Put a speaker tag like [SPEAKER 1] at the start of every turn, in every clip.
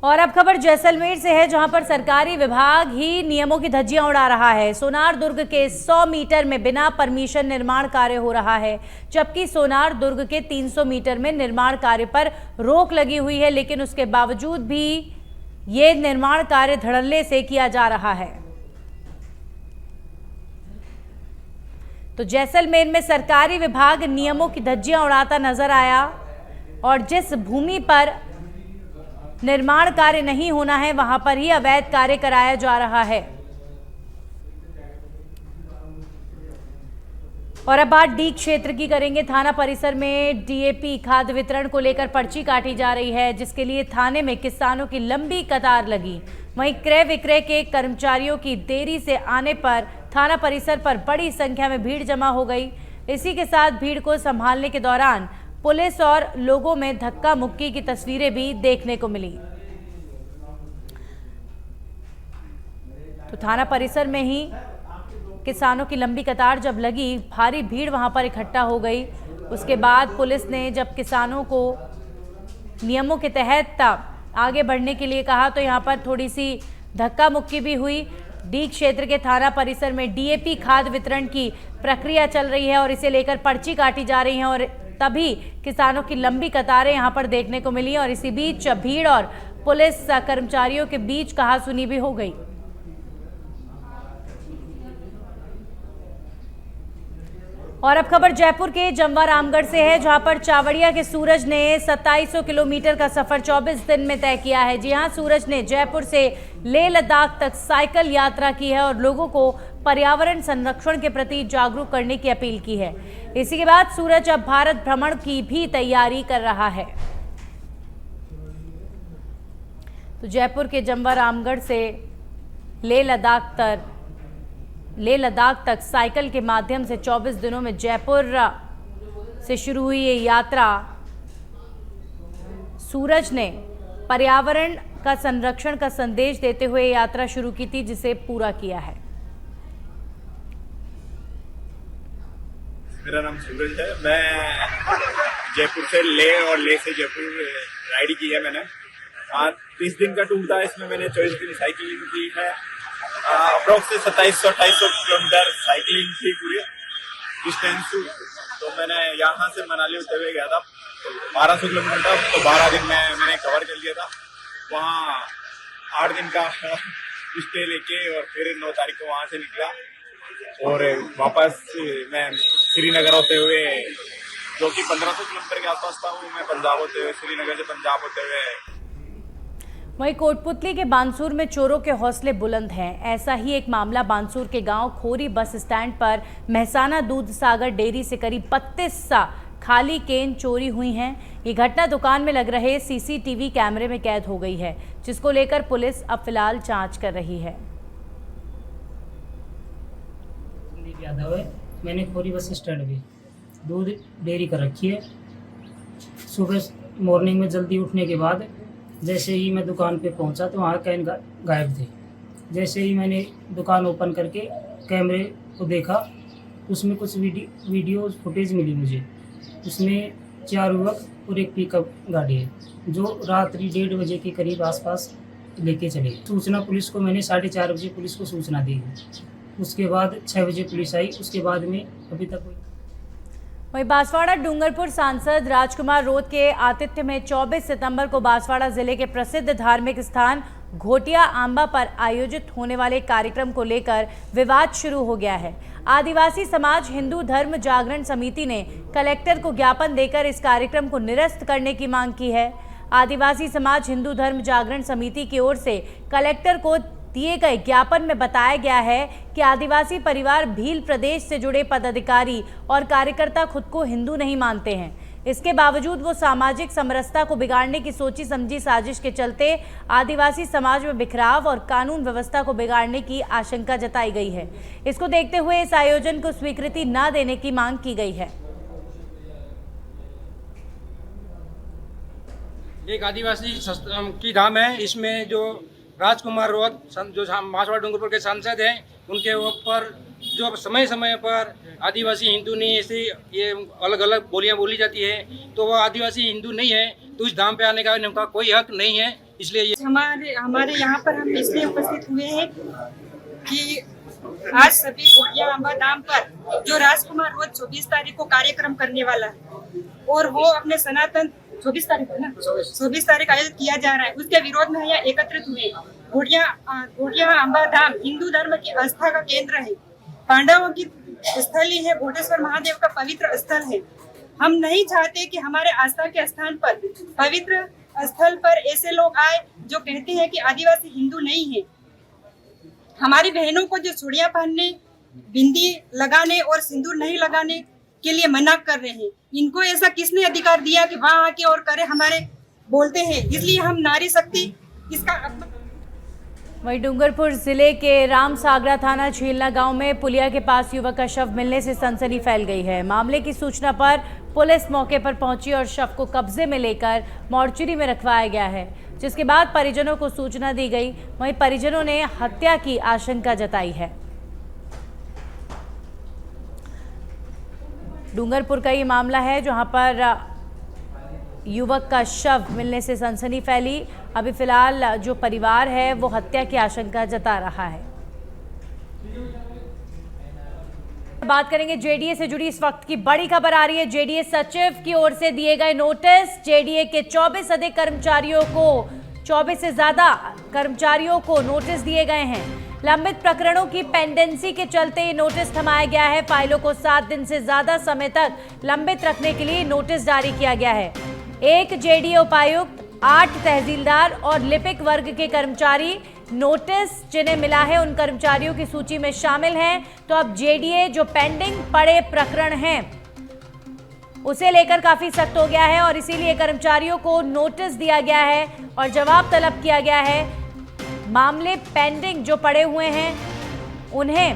[SPEAKER 1] और अब खबर जैसलमेर से है, जहां पर सरकारी विभाग ही नियमों की धज्जियां उड़ा रहा है। सोनार दुर्ग के 100 मीटर में बिना परमिशन निर्माण कार्य हो रहा है, जबकि सोनार दुर्ग के 300 मीटर में निर्माण कार्य पर रोक लगी हुई है, लेकिन उसके बावजूद भी ये निर्माण कार्य धड़ल्ले से किया जा रहा है। तो जैसलमेर में सरकारी विभाग नियमों की धज्जियां उड़ाता नजर आया और जिस भूमि पर निर्माण कार्य नहीं होना है वहां पर ही अवैध कार्य कराया जा रहा है। और अब बात डी क्षेत्र की करेंगे। थाना परिसर में डीएपी खाद वितरण को लेकर पर्ची काटी जा रही है, जिसके लिए थाने में किसानों की लंबी कतार लगी। वहीं क्रय विक्रय के कर्मचारियों की देरी से आने पर थाना परिसर पर बड़ी संख्या में भीड़ जमा हो गई। इसी के साथ भीड़ को संभालने के दौरान पुलिस और लोगों में धक्का मुक्की की तस्वीरें भी देखने को मिली। तो थाना परिसर में ही किसानों की लंबी कतार जब लगी, भारी भीड़ वहां पर इकट्ठा हो गई। उसके बाद पुलिस ने जब किसानों को नियमों के तहत आगे बढ़ने के लिए कहा तो यहां पर थोड़ी सी धक्का मुक्की भी हुई। डी क्षेत्र के थाना परिसर में डीएपी खाद वितरण की प्रक्रिया चल रही है और इसे लेकर पर्ची काटी जा रही है और तभी किसानों की लंबी कतारें यहां पर देखने को मिली और इसी बीच भीड़ और पुलिस कर्मचारियों के बीच कहासुनी भी हो गई। और अब खबर जयपुर के जमवा रामगढ़ से है, जहां पर चावड़िया के सूरज ने 2700 किलोमीटर का सफर 24 दिन में तय किया है। जी हां, सूरज ने जयपुर से लेह लद्दाख तक साइकिल यात्रा की है और लोगों को पर्यावरण संरक्षण के प्रति जागरूक करने की अपील की है। इसी के बाद सूरज अब भारत भ्रमण की भी तैयारी कर रहा है। तो जयपुर के जमवा रामगढ़ से लेह लद्दाख तक साइकिल के माध्यम से 24 दिनों में जयपुर से शुरू हुई ये यात्रा सूरज ने पर्यावरण का संरक्षण का संदेश देते हुए यात्रा शुरू की थी, जिसे पूरा किया है।
[SPEAKER 2] मेरा नाम सूरज है। मैं जयपुर से लेह और लेह से जयपुर राइड की है मैंने। 30 दिन का टूर था, इसमें मैंने 24 दिन साइकिलिंग की है। अप्रोक्स 2700-2800 किलोमीटर साइकिलिंग थी पूरी डिस्टेंस। तो मैंने यहाँ से मनाली होते हुए गया था, तो 1200 किलोमीटर था, तो 12 दिन में मैंने कवर कर लिया था। वहाँ 8 दिन का स्टे लेके और फिर 9 तारीख को वहाँ से निकला और वापस मैं श्रीनगर होते हुए, जो कि 1500 किलोमीटर के आसपास था, वो मैं पंजाब होते हुए, श्रीनगर से पंजाब होते हुए।
[SPEAKER 1] वहीं कोटपुतली के बानसूर में चोरों के हौसले बुलंद हैं। ऐसा ही एक मामला बानसूर के गांव खोरी बस स्टैंड पर महसाना दूध सागर डेयरी से करीब 32 खाली केन चोरी हुई हैं। ये घटना दुकान में लग रहे सीसीटीवी कैमरे में कैद हो गई है, जिसको लेकर पुलिस अब फिलहाल जांच कर रही है।
[SPEAKER 3] यादव है, मैंने खोरी बस स्टैंड पे दूध डेयरी कर रखी है। सुबह मॉर्निंग में जल्दी उठने के बाद जैसे ही मैं दुकान पे पहुंचा तो वहाँ कैन गायब थे। जैसे ही मैंने दुकान ओपन करके कैमरे को देखा, उसमें कुछ वीडियो फुटेज मिली मुझे। उसमें 4 युवक और एक पिकअप गाड़ी है, जो रात्रि 1:30 बजे के करीब आसपास लेके चले। सूचना पुलिस को मैंने 4:30 बजे पुलिस को सूचना दी। उसके बाद 6 बजे पुलिस आई। उसके बाद में अभी तक
[SPEAKER 1] वहीं बांसवाड़ा डूंगरपुर सांसद राजकुमार रोत के आतिथ्य में 24 सितंबर को बांसवाड़ा जिले के प्रसिद्ध धार्मिक स्थान घोटिया आंबा पर आयोजित होने वाले कार्यक्रम को लेकर विवाद शुरू हो गया है। आदिवासी समाज हिंदू धर्म जागरण समिति ने कलेक्टर को ज्ञापन देकर इस कार्यक्रम को निरस्त करने की मांग की है। आदिवासी समाज हिंदू धर्म जागरण समिति की ओर से कलेक्टर को दिए गए ज्ञापन में बताया गया है कि आदिवासी परिवार भील प्रदेश से जुड़े पदाधिकारी और कार्यकर्ता खुद को हिंदू नहीं मानते हैं। इसके बावजूद वो सामाजिक समरसता को बिगाड़ने की सोची समझी साजिश के चलते आदिवासी समाज में बिखराव और कानून व्यवस्था को बिगाड़ने की आशंका जताई गई है। इसको देखते हुए इस आयोजन को स्वीकृति न देने की मांग की गई है।
[SPEAKER 4] एक आदिवासी की धाम है, इसमें जो राजकुमार रोत जो बांसवाड़ा डूंगरपुर के सांसद हैं, उनके ऊपर जो समय समय पर आदिवासी हिंदू नहीं, ऐसे ये अलग अलग बोलियां बोली जाती है, तो वह आदिवासी हिंदू नहीं है, तो इस धाम पे आने का उनका कोई हक नहीं है। इसलिए ये
[SPEAKER 5] हमारे यहाँ पर हम इसलिए उपस्थित हुए हैं कि आज सभी घोटिया आंबा धाम पर जो राजकुमार रोज 24 तारीख को कार्यक्रम करने वाला है और वो अपने सनातन 24 तारीख है ना 24 तारीख आयोजित किया जा रहा है, उसके विरोध में यहाँ एकत्रित हुए। घोटिया आंबा धाम हिंदू धर्म की आस्था का केंद्र है, पांडवों की स्थली है, घोटेश्वर महादेव का पवित्र स्थल है। हम नहीं चाहते कि हमारे आस्था के स्थान पर, पवित्र स्थल पर ऐसे लोग आए जो कहते हैं कि आदिवासी हिंदू नहीं है। हमारी बहनों को जो चूड़ियां पहनने, बिंदी लगाने और सिंदूर नहीं लगाने के लिए मना कर रहे हैं, इनको ऐसा किसने अधिकार दिया कि वहां आके और करे, हमारे बोलते हैं। इसलिए हम नारी शक्ति इसका
[SPEAKER 1] वहीं डूंगरपुर जिले के रामसागरा थाना झीलना गांव में पुलिया के पास युवक का शव मिलने से सनसनी फैल गई है। मामले की सूचना पर पुलिस मौके पर पहुंची और शव को कब्जे में लेकर मोर्चरी में रखवाया गया है, जिसके बाद परिजनों को सूचना दी गई। वहीं परिजनों ने हत्या की आशंका जताई है। डूंगरपुर का ये मामला है जहां पर युवक का शव मिलने से सनसनी फैली। अभी फिलहाल जो परिवार है वो हत्या की आशंका जता रहा है। बात करेंगे जेडीए से जुड़ी इस वक्त की बड़ी खबर आ रही है। जेडीए सचिव की ओर से दिए गए नोटिस, जेडीए के 24 अधिक कर्मचारियों को 24 से ज्यादा कर्मचारियों को नोटिस दिए गए हैं। लंबित प्रकरणों की पेंडेंसी के चलते ये नोटिस थमाया गया है। फाइलों को 7 दिन से ज्यादा समय तक लंबित रखने के लिए नोटिस जारी किया गया है। 1 जेडीए उपायुक्त, 8 तहसीलदार और लिपिक वर्ग के कर्मचारी नोटिस जिन्हें मिला है उन कर्मचारियों की सूची में शामिल हैं। तो अब जेडीए जो पेंडिंग पड़े प्रकरण हैं उसे लेकर काफी सख्त हो गया है और इसीलिए कर्मचारियों को नोटिस दिया गया है और जवाब तलब किया गया है। मामले पेंडिंग जो पड़े हुए हैं उन्हें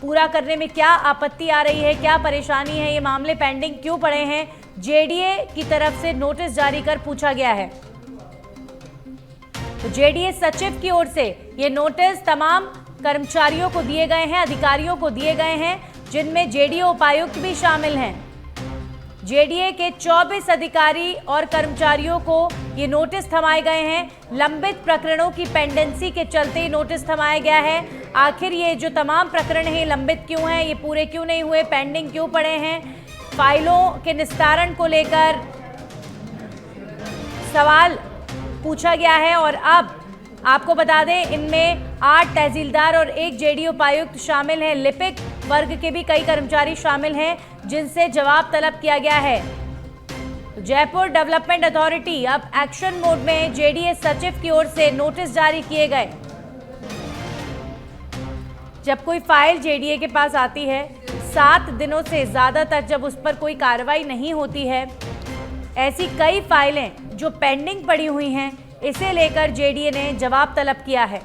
[SPEAKER 1] पूरा करने में क्या आपत्ति आ रही है, क्या परेशानी है, ये मामले पेंडिंग क्यों पड़े हैं, जेडीए की तरफ से नोटिस जारी कर पूछा गया है। तो जेडीए सचिव की ओर से ये नोटिस तमाम कर्मचारियों को दिए गए हैं, अधिकारियों को दिए गए हैं, जिनमें जेडीए उपायुक्त भी शामिल हैं। जेडीए के 24 अधिकारी और कर्मचारियों को ये नोटिस थमाए गए हैं। लंबित प्रकरणों की पेंडेंसी के चलते नोटिस थमाया गया है। आखिर ये जो तमाम प्रकरण हैं लंबित क्यों हैं, ये पूरे क्यों नहीं हुए, पेंडिंग क्यों पड़े हैं, फाइलों के निस्तारण को लेकर सवाल पूछा गया है। और अब आपको बता दें इनमें 8 तहसीलदार और 1 जेडीए उपायुक्त शामिल हैं। लिपिक वर्ग के भी कई कर्मचारी शामिल हैं जिनसे जवाब तलब किया गया है। जयपुर डेवलपमेंट अथॉरिटी अब एक्शन मोड में, जेडीए सचिव की ओर से नोटिस जारी किए गए। जब कोई फाइल जेडीए के पास आती है 7 दिनों से ज्यादा तक जब उस पर कोई कार्रवाई नहीं होती है, ऐसी कई फाइलें जो पेंडिंग पड़ी हुई हैं, इसे लेकर जेडीए ने जवाब तलब किया है।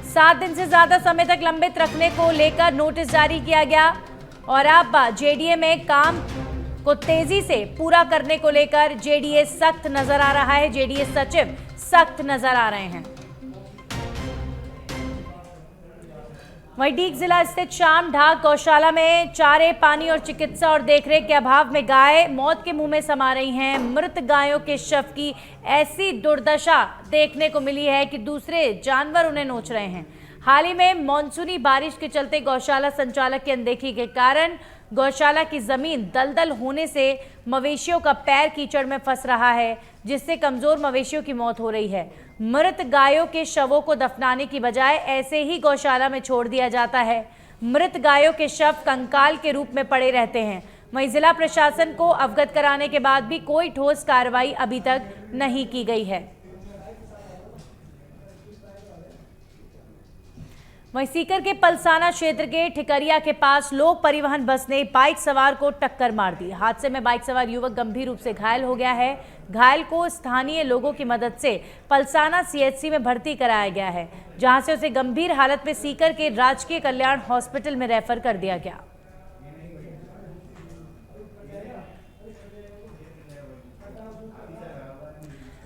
[SPEAKER 1] 7 दिन से ज्यादा समय तक लंबित रखने को लेकर नोटिस जारी किया गया और अब जेडीए में काम को तेजी से पूरा करने को लेकर जेडीए सख्त नजर आ रहा है, जेडीए सचिव सख्त नजर आ रहे हैं। वहीं डीग जिला स्थित श्याम ढाक गौशाला में चारे, पानी और चिकित्सा और देखरेख के अभाव में गाय मौत के मुंह में समा रही हैं। मृत गायों के शव की ऐसी दुर्दशा देखने को मिली है कि दूसरे जानवर उन्हें नोच रहे हैं। हाल ही में मॉनसूनी बारिश के चलते गौशाला संचालक की अनदेखी के कारण गौशाला की जमीन दलदल होने से मवेशियों का पैर कीचड़ में फंस रहा है, जिससे कमजोर मवेशियों की मौत हो रही है। मृत गायों के शवों को दफनाने की बजाय ऐसे ही गौशाला में छोड़ दिया जाता है। मृत गायों के शव कंकाल के रूप में पड़े रहते हैं। वहीं जिला प्रशासन को अवगत कराने के बाद भी कोई ठोस कार्रवाई अभी तक नहीं की गई है। वहीं सीकर के पलसाना क्षेत्र के ठिकरिया के पास लोक परिवहन बस ने बाइक सवार को टक्कर मार दी। हादसे में बाइक सवार युवक गंभीर रूप से घायल हो गया है। घायल को स्थानीय लोगों की मदद से पलसाना सीएचसी में भर्ती कराया गया है, जहां से उसे गंभीर हालत में सीकर के राजकीय कल्याण हॉस्पिटल में रेफर कर दिया गया।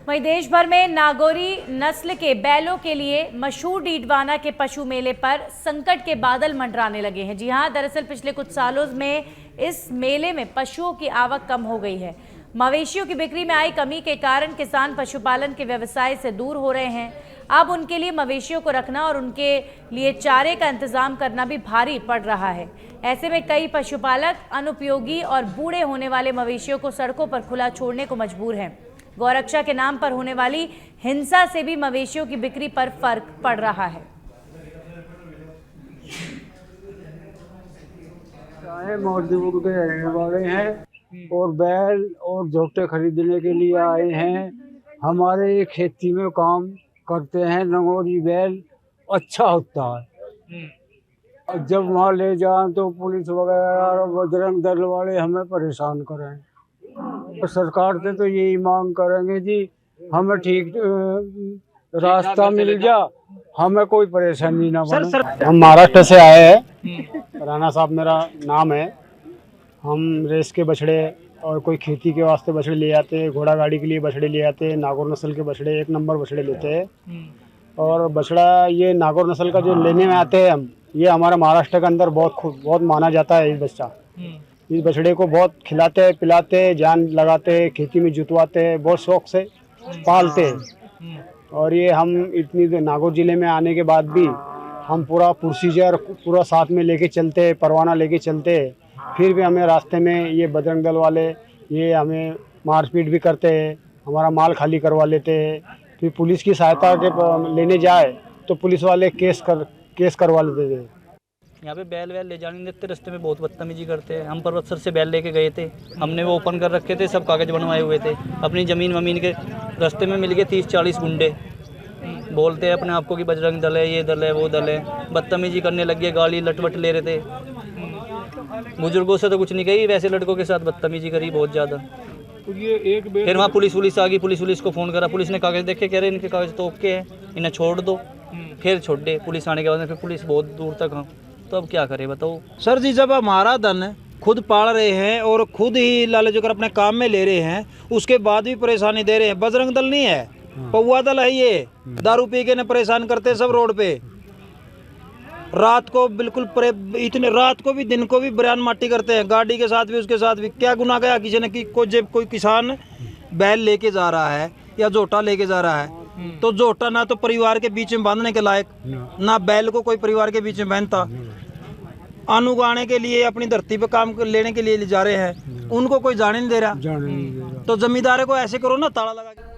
[SPEAKER 1] वहीं देश भर में नागौरी नस्ल के बैलों के लिए मशहूर डीडवाना के पशु मेले पर संकट के बादल मंडराने लगे हैं। जी हां, दरअसल पिछले कुछ सालों में इस मेले में पशुओं की आवक कम हो गई है। मवेशियों की बिक्री में आई कमी के कारण किसान पशुपालन के व्यवसाय से दूर हो रहे हैं। अब उनके लिए मवेशियों को रखना और उनके लिए चारे का इंतजाम करना भी भारी पड़ रहा है। ऐसे में कई पशुपालक अनुपयोगी और बूढ़े होने वाले मवेशियों को सड़कों पर खुला छोड़ने को मजबूर हैं। गौरक्षा के नाम पर होने वाली हिंसा से भी मवेशियों की बिक्री पर फर्क पड़ रहा है।
[SPEAKER 6] मजदूर के रहने वाले हैं और बैल और जोते खरीदने के लिए आए हैं। हमारे खेती में काम करते हैं। नंगोरी बैल अच्छा होता है। और जब वहाँ ले जाएं तो पुलिस वगैरह और बजरंग दल वाले हमें परेशान करें। तो सरकार से तो यही मांग करेंगे जी, हमें ठीक रास्ता मिल जा, हमें कोई परेशानी ना बने। हम महाराष्ट्र से आए हैं। राणा साहब मेरा नाम है। हम रेस के बछड़े और कोई खेती के वास्ते बछड़े ले आते हैं, घोड़ा गाड़ी के लिए बछड़े ले आते हैं। नागौर नस्ल के बछड़े 1 नंबर बछड़े लेते हैं। और बछड़ा ये नागौर नस्ल का जो लेने में आते हैं हम, ये हमारा महाराष्ट्र के अंदर बहुत माना जाता है। इस बच्चा इस बछड़े को बहुत खिलाते हैं, पिलाते हैं, जान लगाते हैं, खेती में जुतवाते हैं, बहुत शौक से पालते हैं। और ये हम इतनी नागौर जिले में आने के बाद भी हम पूरा प्रोसीजर पूरा साथ में लेके चलते हैं, परवाना लेके चलते हैं। फिर भी हमें रास्ते में ये बजरंग दल वाले ये हमें मारपीट भी करते हैं, हमारा माल खाली करवा लेते हैं। फिर पुलिस की सहायता के लेने जाए तो पुलिस वाले केस करवा लेते थे।
[SPEAKER 7] यहाँ पे बैल ले जाने नहीं देते, रास्ते में बहुत बदतमीजी करते हैं। हम पर्वतसर से बैल लेके गए थे, हमने वो ओपन कर रखे थे, सब कागज बनवाए हुए थे। अपनी ज़मीन वमीन के रास्ते में मिल गए 30-40 गुंडे। बोलते हैं अपने आप को कि बजरंग दल है, ये दल है, वो दल है। बदतमीजी करने लग गए, गाली लटवट ले रहे थे। बुजुर्गों से तो कुछ नहीं कही, वैसे लड़कों के साथ बदतमीजी करी बहुत ज़्यादा। फिर वहाँ पुलिस आ गई, पुलिस को फ़ोन करा। पुलिस ने कागज़ देखे, कह रहे इनके कागज़ तो ओके है, इन्हें छोड़ दो। फिर छोड़ दे। पुलिस आने के बाद फिर पुलिस बहुत दूर तक हाँ, तो अब क्या करें बताओ।
[SPEAKER 8] सर जी, जब हमारा धन खुद पाल रहे हैं और खुद ही लालच कर अपने काम में ले रहे हैं, उसके बाद भी परेशानी दे रहे हैं। बजरंग दल नहीं है, पौवा दल है। ये दारू पी के ने परेशान करते हैं सब रोड पे। रात को बिल्कुल इतने रात को भी दिन को भी बयान माटी करते हैं, गाड़ी के साथ भी उसके साथ भी। क्या गुनाह गया किसी ने कि कोई किसान बैल लेके जा रहा है या जोटा लेके जा रहा है, तो जोटा ना तो परिवार के बीच में बांधने के लायक, ना बैल को कोई परिवार के बीच में बांधता। अन्न उगाने के लिए अपनी धरती पे काम लेने के लिए जा रहे हैं, उनको कोई जाने नहीं दे रहा। तो जमींदारों को ऐसे करो ना, ताला लगा के।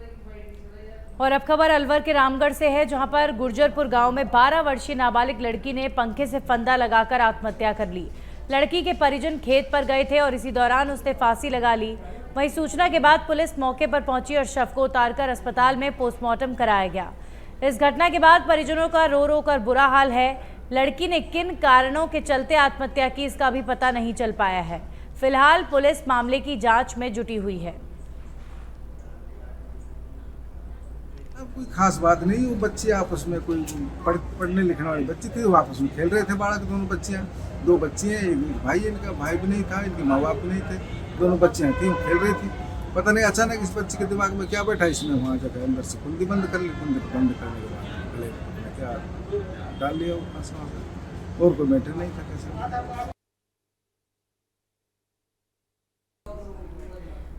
[SPEAKER 1] और अब खबर अलवर के रामगढ़ से है, जहां पर गुर्जरपुर गांव में 12 वर्षीय नाबालिग लड़की ने पंखे से फंदा लगाकर आत्महत्या कर ली। लड़की के परिजन खेत पर गए थे और इसी दौरान उसने फांसी लगा ली। वहीं सूचना के बाद पुलिस मौके पर पहुंची और शव को उतारकर अस्पताल में पोस्टमार्टम कराया गया। इस घटना के बाद परिजनों का रो रो कर बुरा हाल है। लड़की ने किन कारणों के चलते आत्महत्या की, इसका भी पता नहीं चल पाया है। फिलहाल पुलिस मामले की जांच में जुटी हुई है।
[SPEAKER 9] कोई खास बात नहीं, वो बच्चे आपस में कोई पढ़ने लिखने वाली बच्ची थी, वो आपस में खेल रहे थे। बालक दोनों बच्चियाँ, 2 बच्ची हैं, एक भाई, इनका भाई भी नहीं था, इनके माँ बाप भी नहीं थे, दोनों बच्चियाँ थी, वो खेल रही थी। पता नहीं अचानक इस बच्ची के दिमाग में क्या बैठा, इसने वहाँ जाकर अंदर से कुंडी बंद कर ली। कुंडी बंद करने के बाद गले में क्या डाल लिया और कोई बैठा नहीं था। कैसे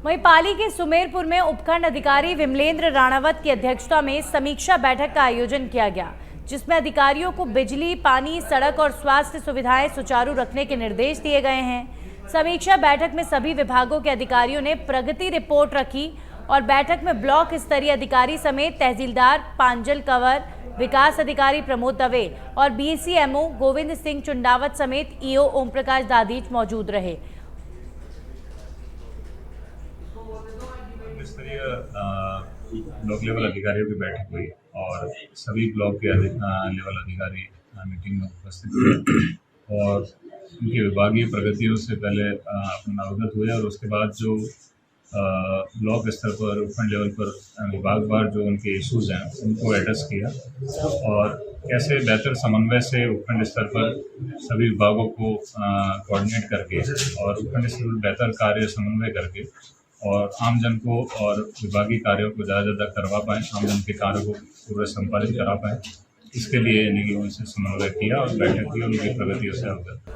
[SPEAKER 1] वहीं पाली के सुमेरपुर में उपखंड अधिकारी विमलेंद्र राणावत की अध्यक्षता में समीक्षा बैठक का आयोजन किया गया, जिसमें अधिकारियों को बिजली, पानी, सड़क और स्वास्थ्य सुविधाएं सुचारू रखने के निर्देश दिए गए हैं। समीक्षा बैठक में सभी विभागों के अधिकारियों ने प्रगति रिपोर्ट रखी और बैठक में ब्लॉक स्तरीय अधिकारी समेत तहसीलदार पांजल कंवर, विकास अधिकारी प्रमोद दवे और BCMO गोविंद सिंह चुंडावत समेत EO ओम प्रकाश दादीच मौजूद रहे।
[SPEAKER 10] ब्लॉक लेवल अधिकारियों की बैठक हुई और सभी ब्लॉक के लेवल अधिकारी मीटिंग में उपस्थित हुए और उनकी विभागीय प्रगतियों से पहले अपना अवगत हुए और उसके बाद जो ब्लॉक स्तर पर, उपखंड लेवल पर विभागवार जो उनके इश्यूज हैं उनको एड्रेस किया और कैसे बेहतर समन्वय से उपखंड स्तर पर सभी विभागों को कोऑर्डिनेट करके और उपखंड स्तर पर बेहतर कार्य समन्वय करके और आमजन को और विभागीय कार्यों को ज़्यादा करवा पाएँ, आमजन के कार्यों को पूरे संपादित करा पाएँ, इसके लिए उनसे समन्वय किया और बैठक की, उनकी प्रगतियों से अवगत।